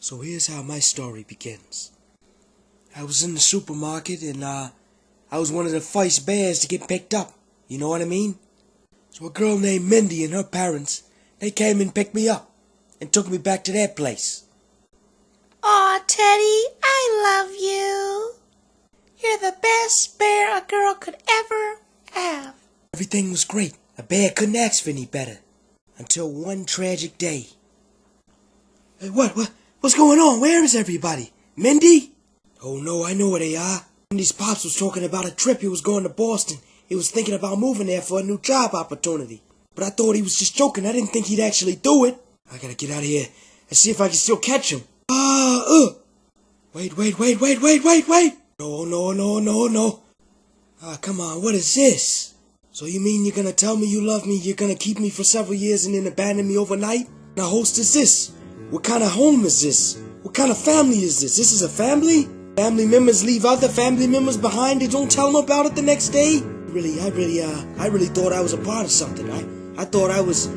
So here's how my story begins. I was in the supermarket and I was one of the first bears to get picked up. You know what I mean? So a girl named Mindy and her parents, they came and picked me up and took me back to their place. Aw, Teddy, I love you. You're the best bear a girl could ever have. Everything was great. A bear couldn't ask for any better. Until one tragic day. Hey, what's going on? Where is everybody? Mindy? Oh no, I know where they are. Mindy's pops was talking about a trip he was going to Boston. He was thinking about moving there for a new job opportunity. But I thought he was just joking. I didn't think he'd actually do it. I gotta get out of here and see if I can still catch him. Wait. No. Ah, come on, what is this? So you mean you're gonna tell me you love me, you're gonna keep me for several years and then abandon me overnight? Now, host, is this? What kind of home is this? What kind of family is this? This is a family? Family members leave other family members behind. They don't tell them about it the next day? I really thought I was a part of something. I thought I was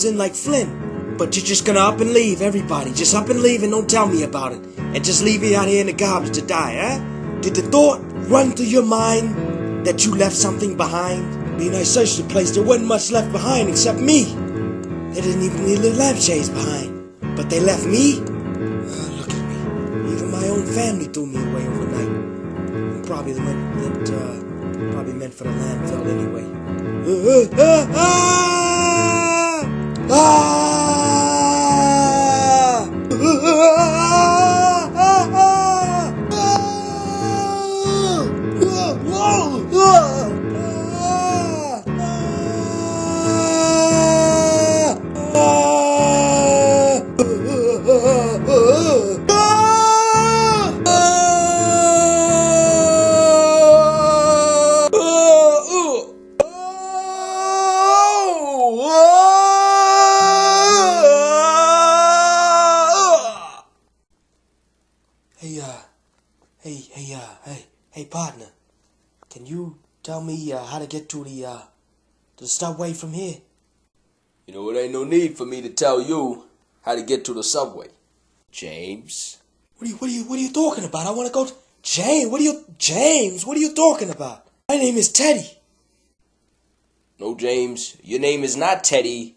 in like Flynn. But you're just gonna up and leave, everybody. Just up and leave and don't tell me about it. And just leave me out here in the garbage to die, huh? Did the thought run through your mind that you left something behind? I mean, I searched the place. There wasn't much left behind except me. They didn't even leave the lampshades behind. But they left me? Look at me. Even my own family threw me away overnight. Probably meant for the landfill anyway. Hey, partner. Can you tell me how to get to the subway from here? You know, it ain't no need for me to tell you how to get to the subway, James. What are you talking about? I want to go to... James, what are you talking about? My name is Teddy. No, James, your name is not Teddy.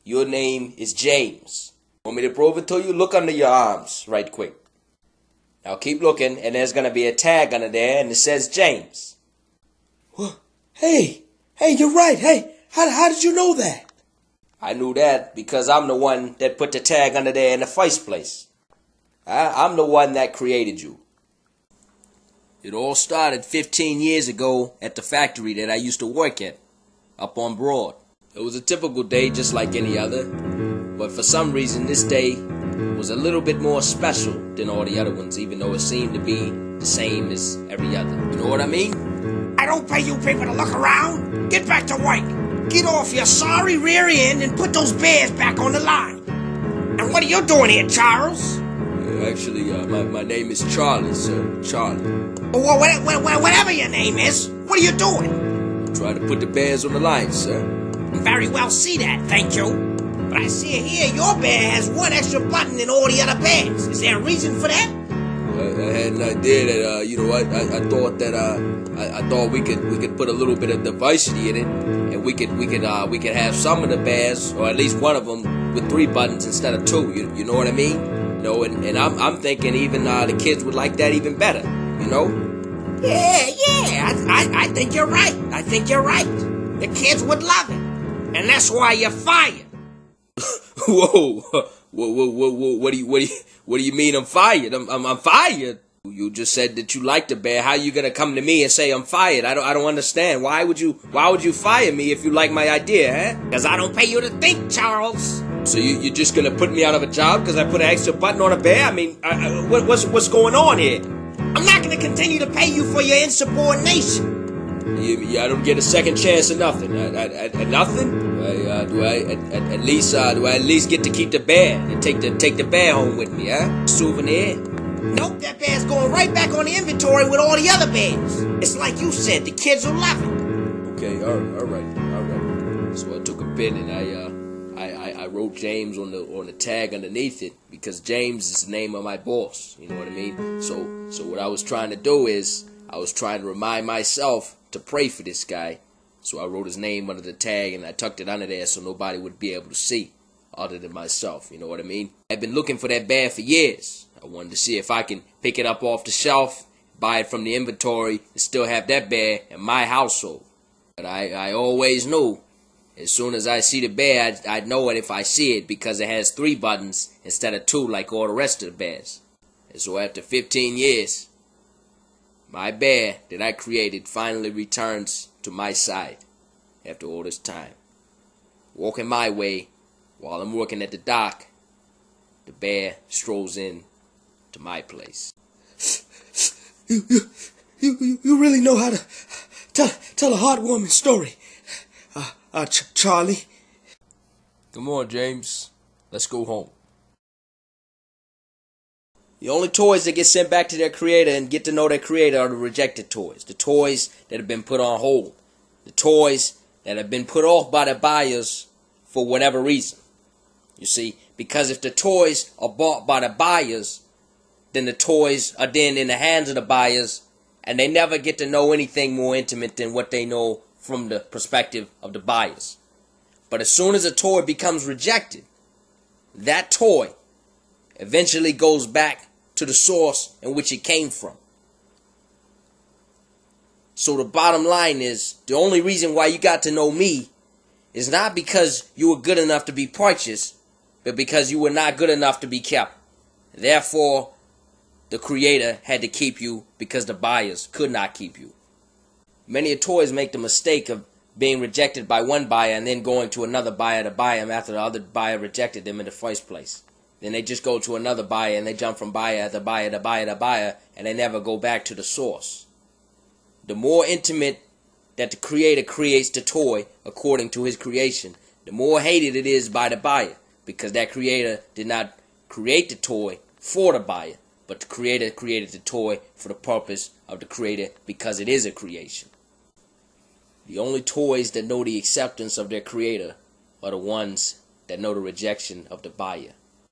Your name is James. Want me to prove it to you? Look under your arms right quick. Now keep looking, and there's going to be a tag under there, and it says James. What? Hey, you're right. Hey, how did you know that? I knew that because I'm the one that put the tag under there in the first place. I'm the one that created you. It all started 15 years ago at the factory that I used to work at, up on Broad. It was a typical day just like any other, but for some reason this day was a little bit more special than all the other ones, even though it seemed to be the same as every other. You know what I mean? I don't pay you people to look around. Get back to work. Get off your sorry rear end and put those bears back on the line. And what are you doing here, Charles? Actually, my name is Charlie, sir. Charlie. Well, whatever your name is, what are you doing? Try to put the bears on the line, sir. Very well see that, thank you. But I see here your bear has one extra button than all the other bears. Is there a reason for that? I had an idea that, you know what, I thought we could put a little bit of diversity in it, and we could have some of the bears, or at least one of them, with 3 buttons instead of 2. You know what I mean? You know, and I'm thinking even the kids would like that even better. You know? Yeah. I think you're right. The kids would love it, and that's why you're fired. Whoa! What do you mean I'm fired? I'm fired. You just said that you liked the bear. How are you gonna come to me and say I'm fired? I don't understand. Why would you fire me if you like my idea, huh? Because I don't pay you to think, Charles. So you're just gonna put me out of a job because I put an extra button on a bear? I mean, what's going on here? I'm not gonna continue to pay you for your insubordination. I don't get a second chance or nothing. Nothing? Do I at least get to keep the bear and take the bear home with me, huh? Souvenir? Nope, that bear's going right back on the inventory with all the other bears. It's like you said, the kids will love it. Okay, all right. So I took a pen and I wrote James on the tag underneath it because James is the name of my boss. You know what I mean? So what I was trying to do is I was trying to remind myself to pray for this guy. So I wrote his name under the tag and I tucked it under there so nobody would be able to see other than myself. You know what I mean? I've been looking for that bear for years. I wanted to see if I can pick it up off the shelf, buy it from the inventory, and still have that bear in my household. But I always knew as soon as I see the bear, I'd know it if I see it because it has 3 buttons instead of 2 like all the rest of the bears. And so after 15 years, my bear that I created finally returns to my side after all this time. Walking my way while I'm working at the dock, the bear strolls in to my place. You really know how to tell a heartwarming story, Charlie. Come on, James. Let's go home. The only toys that get sent back to their creator and get to know their creator are the rejected toys. The toys that have been put on hold. The toys that have been put off by the buyers for whatever reason. You see, because if the toys are bought by the buyers, then the toys are then in the hands of the buyers, and they never get to know anything more intimate than what they know from the perspective of the buyers. But as soon as a toy becomes rejected, that toy eventually goes back to the source in which it came from. So the bottom line is, the only reason why you got to know me is not because you were good enough to be purchased, but because you were not good enough to be kept. Therefore, the creator had to keep you because the buyers could not keep you. Many toys make the mistake of being rejected by one buyer and then going to another buyer to buy them after the other buyer rejected them in the first place. Then they just go to another buyer and they jump from buyer to buyer to buyer to buyer, and they never go back to the source. The more intimate that the creator creates the toy according to his creation, the more hated it is by the buyer, because that creator did not create the toy for the buyer, but the creator created the toy for the purpose of the creator because it is a creation. The only toys that know the acceptance of their creator are the ones that know the rejection of the buyer.